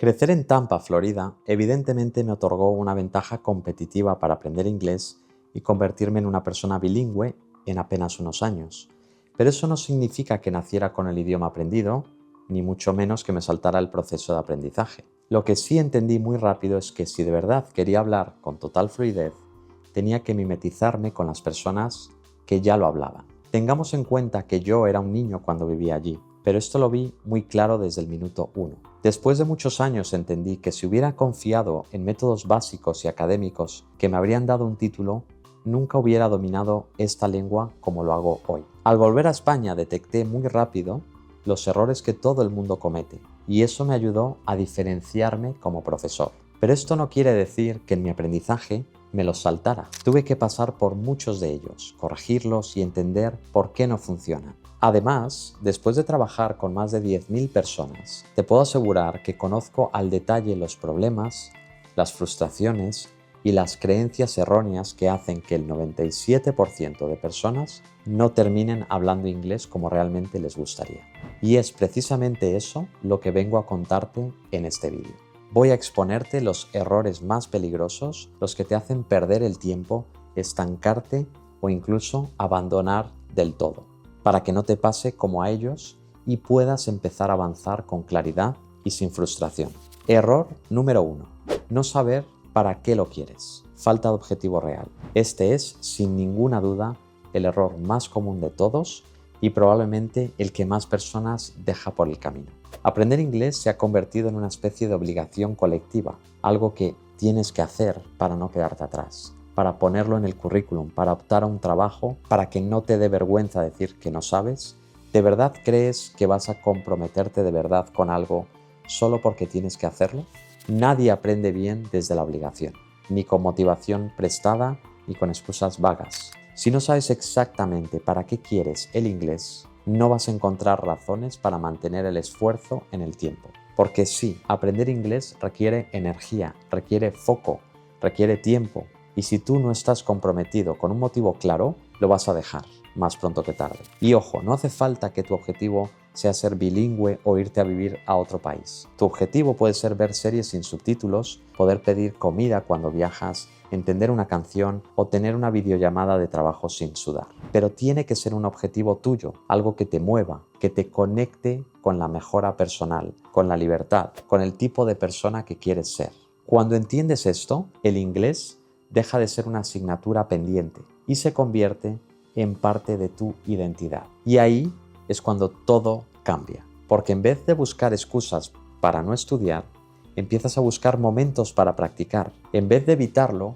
Crecer en Tampa, Florida, evidentemente me otorgó una ventaja competitiva para aprender inglés y convertirme en una persona bilingüe en apenas unos años. Pero eso no significa que naciera con el idioma aprendido, ni mucho menos que me saltara el proceso de aprendizaje. Lo que sí entendí muy rápido es que si de verdad quería hablar con total fluidez, tenía que mimetizarme con las personas que ya lo hablaban. Tengamos en cuenta que yo era un niño cuando vivía allí, pero esto lo vi muy claro desde el minuto 1. Después de muchos años entendí que si hubiera confiado en métodos básicos y académicos que me habrían dado un título, nunca hubiera dominado esta lengua como lo hago hoy. Al volver a España detecté muy rápido los errores que todo el mundo comete, y eso me ayudó a diferenciarme como profesor. Pero esto no quiere decir que en mi aprendizaje me los saltara. Tuve que pasar por muchos de ellos, corregirlos y entender por qué no funcionan. Además, después de trabajar con más de 10.000 personas, te puedo asegurar que conozco al detalle los problemas, las frustraciones y las creencias erróneas que hacen que el 97% de personas no terminen hablando inglés como realmente les gustaría. Y es precisamente eso lo que vengo a contarte en este vídeo. Voy a exponerte los errores más peligrosos, los que te hacen perder el tiempo, estancarte o incluso abandonar del todo, para que no te pase como a ellos y puedas empezar a avanzar con claridad y sin frustración. Error número 1. No saber para qué lo quieres. Falta de objetivo real. Este es, sin ninguna duda, el error más común de todos y probablemente el que más personas deja por el camino. Aprender inglés se ha convertido en una especie de obligación colectiva, algo que tienes que hacer para no quedarte atrás, para ponerlo en el currículum, para optar a un trabajo, para que no te dé vergüenza decir que no sabes. ¿De verdad crees que vas a comprometerte de verdad con algo solo porque tienes que hacerlo? Nadie aprende bien desde la obligación, ni con motivación prestada ni con excusas vagas. Si no sabes exactamente para qué quieres el inglés, no vas a encontrar razones para mantener el esfuerzo en el tiempo. Porque sí, aprender inglés requiere energía, requiere foco, requiere tiempo. Y si tú no estás comprometido con un motivo claro, lo vas a dejar más pronto que tarde. Y ojo, no hace falta que tu objetivo sea ser bilingüe o irte a vivir a otro país. Tu objetivo puede ser ver series sin subtítulos, poder pedir comida cuando viajas, entender una canción o tener una videollamada de trabajo sin sudar. Pero tiene que ser un objetivo tuyo, algo que te mueva, que te conecte con la mejora personal, con la libertad, con el tipo de persona que quieres ser. Cuando entiendes esto, el inglés deja de ser una asignatura pendiente y se convierte en parte de tu identidad. Y ahí es cuando todo cambia, porque en vez de buscar excusas para no estudiar, empiezas a buscar momentos para practicar. En vez de evitarlo,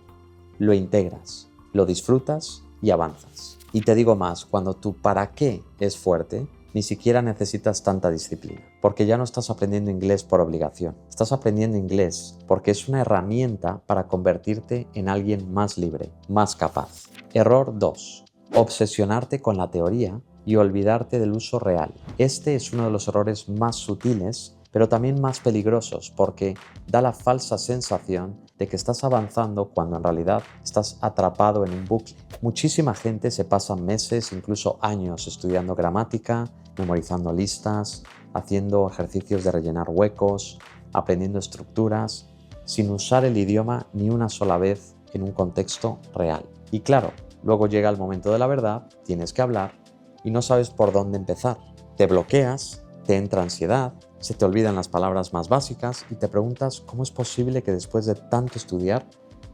lo integras, lo disfrutas y avanzas. Y te digo más, cuando tu para qué es fuerte, ni siquiera necesitas tanta disciplina, porque ya no estás aprendiendo inglés por obligación. Estás aprendiendo inglés porque es una herramienta para convertirte en alguien más libre, más capaz. Error 2. Obsesionarte con la teoría y olvidarte del uso real. Este es uno de los errores más sutiles, pero también más peligrosos porque da la falsa sensación de que estás avanzando cuando en realidad estás atrapado en un bucle. Muchísima gente se pasa meses, incluso años, estudiando gramática, memorizando listas, haciendo ejercicios de rellenar huecos, aprendiendo estructuras, sin usar el idioma ni una sola vez en un contexto real. Y claro, luego llega el momento de la verdad, tienes que hablar y no sabes por dónde empezar. Te bloqueas, te entra ansiedad, se te olvidan las palabras más básicas y te preguntas cómo es posible que después de tanto estudiar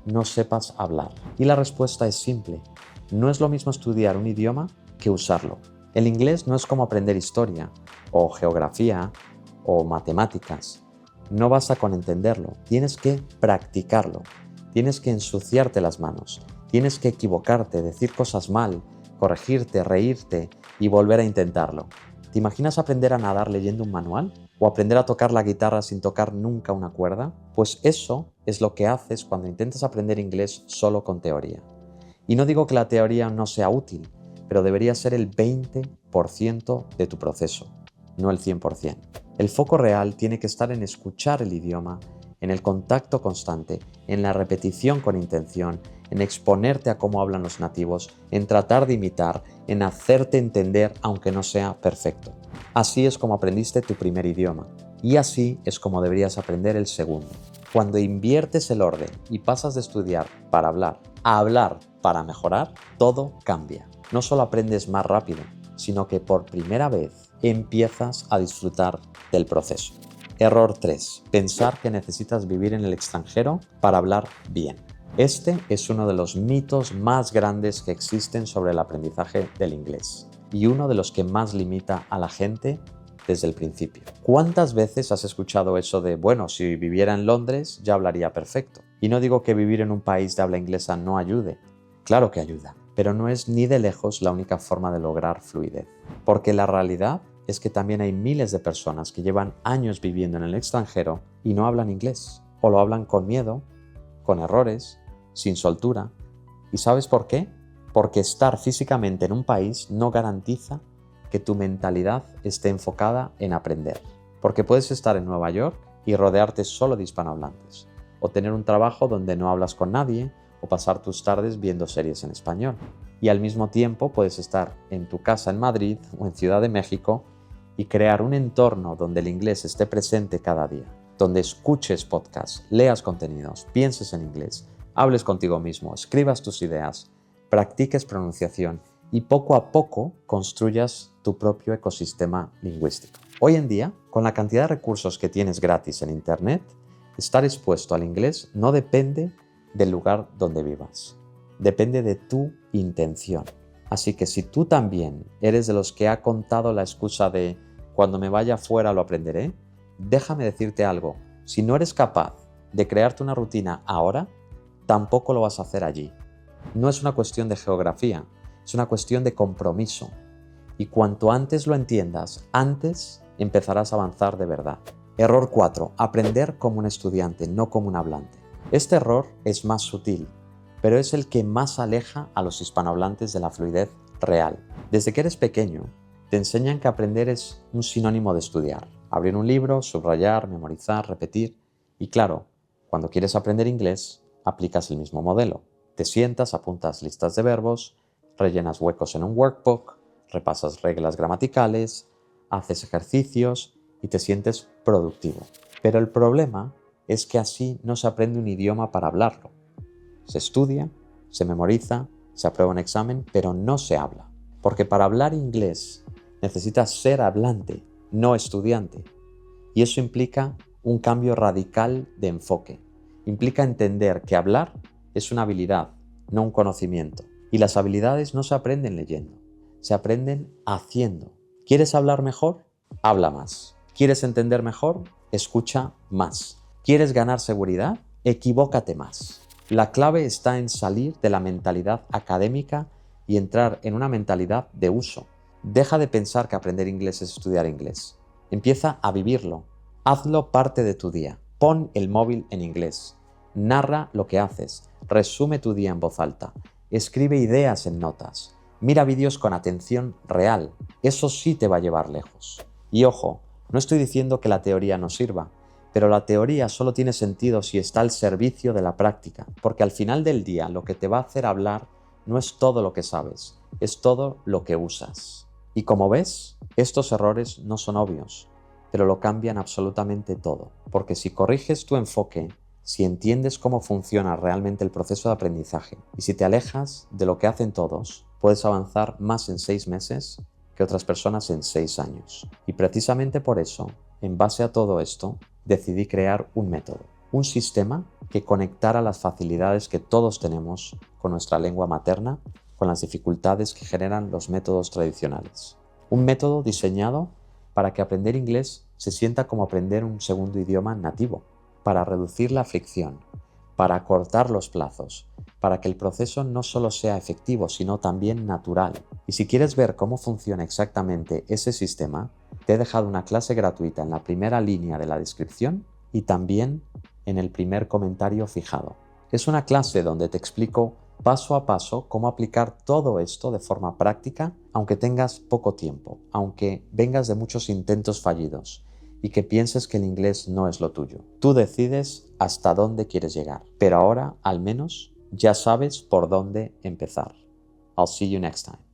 no sepas hablar. Y la respuesta es simple. No es lo mismo estudiar un idioma que usarlo. El inglés no es como aprender historia o geografía o matemáticas. No basta con entenderlo, tienes que practicarlo. Tienes que ensuciarte las manos, tienes que equivocarte, decir cosas mal, corregirte, reírte y volver a intentarlo. ¿Te imaginas aprender a nadar leyendo un manual? ¿O aprender a tocar la guitarra sin tocar nunca una cuerda? Pues eso es lo que haces cuando intentas aprender inglés solo con teoría. Y no digo que la teoría no sea útil, pero debería ser el 20% de tu proceso, no el 100%. El foco real tiene que estar en escuchar el idioma, en el contacto constante, en la repetición con intención, en exponerte a cómo hablan los nativos, en tratar de imitar, en hacerte entender aunque no sea perfecto. Así es como aprendiste tu primer idioma Y así es como deberías aprender el segundo. Cuando inviertes el orden y pasas de estudiar para hablar a hablar para mejorar, todo cambia. No solo aprendes más rápido, sino que por primera vez empiezas a disfrutar del proceso. Error 3. Pensar que necesitas vivir en el extranjero para hablar bien. Este es uno de los mitos más grandes que existen sobre el aprendizaje del inglés y uno de los que más limita a la gente desde el principio. ¿Cuántas veces has escuchado eso de, bueno, si viviera en Londres ya hablaría perfecto? Y no digo que vivir en un país de habla inglesa no ayude. Claro que ayuda, pero no es ni de lejos la única forma de lograr fluidez. Porque la realidad es que también hay miles de personas que llevan años viviendo en el extranjero y no hablan inglés. O lo hablan con miedo, con errores, sin soltura. ¿Y sabes por qué? Porque estar físicamente en un país no garantiza que tu mentalidad esté enfocada en aprender. Porque puedes estar en Nueva York y rodearte solo de hispanohablantes, o tener un trabajo donde no hablas con nadie, o pasar tus tardes viendo series en español. Y al mismo tiempo puedes estar en tu casa en Madrid o en Ciudad de México y crear un entorno donde el inglés esté presente cada día, donde escuches podcasts, leas contenidos, pienses en inglés, hables contigo mismo, escribas tus ideas, practiques pronunciación y poco a poco construyas tu propio ecosistema lingüístico. Hoy en día, con la cantidad de recursos que tienes gratis en Internet, estar expuesto al inglés no depende del lugar donde vivas, depende de tu intención. Así que si tú también eres de los que ha contado la excusa de cuando me vaya fuera lo aprenderé, déjame decirte algo, si no eres capaz de crearte una rutina ahora, tampoco lo vas a hacer allí. No es una cuestión de geografía, es una cuestión de compromiso. Y cuanto antes lo entiendas, antes empezarás a avanzar de verdad. Error 4. Aprender como un estudiante, no como un hablante. Este error es más sutil, pero es el que más aleja a los hispanohablantes de la fluidez real. Desde que eres pequeño, te enseñan que aprender es un sinónimo de estudiar. Abrir un libro, subrayar, memorizar, repetir. Y claro, cuando quieres aprender inglés, aplicas el mismo modelo. Te sientas, apuntas listas de verbos, rellenas huecos en un workbook, repasas reglas gramaticales, haces ejercicios y te sientes productivo. Pero el problema es que así no se aprende un idioma para hablarlo. Se estudia, se memoriza, se aprueba un examen, pero no se habla. Porque para hablar inglés necesitas ser hablante, no estudiante. Y eso implica un cambio radical de enfoque. Implica entender que hablar es una habilidad, no un conocimiento. Y las habilidades no se aprenden leyendo, se aprenden haciendo. ¿Quieres hablar mejor? Habla más. ¿Quieres entender mejor? Escucha más. ¿Quieres ganar seguridad? Equivócate más. La clave está en salir de la mentalidad académica y entrar en una mentalidad de uso. Deja de pensar que aprender inglés es estudiar inglés. Empieza a vivirlo. Hazlo parte de tu día. Pon el móvil en inglés. Narra lo que haces. Resume tu día en voz alta. Escribe ideas en notas. Mira vídeos con atención real. Eso sí te va a llevar lejos. Y ojo, no estoy diciendo que la teoría no sirva, pero la teoría solo tiene sentido si está al servicio de la práctica, porque al final del día lo que te va a hacer hablar no es todo lo que sabes, es todo lo que usas. Y como ves, estos errores no son obvios, pero lo cambian absolutamente todo, porque si corriges tu enfoque, si entiendes cómo funciona realmente el proceso de aprendizaje y si te alejas de lo que hacen todos, puedes avanzar más en 6 meses que otras personas en 6 años. Y precisamente por eso, en base a todo esto, decidí crear un método, un sistema que conectara las facilidades que todos tenemos con nuestra lengua materna con las dificultades que generan los métodos tradicionales. Un método diseñado para que aprender inglés se sienta como aprender un segundo idioma nativo, para reducir la fricción, para acortar los plazos, para que el proceso no solo sea efectivo, sino también natural. Y si quieres ver cómo funciona exactamente ese sistema, te he dejado una clase gratuita en la primera línea de la descripción y también en el primer comentario fijado. Es una clase donde te explico paso a paso cómo aplicar todo esto de forma práctica, aunque tengas poco tiempo, aunque vengas de muchos intentos fallidos y que pienses que el inglés no es lo tuyo. Tú decides hasta dónde quieres llegar, pero ahora, al menos, ya sabes por dónde empezar. I'll see you next time.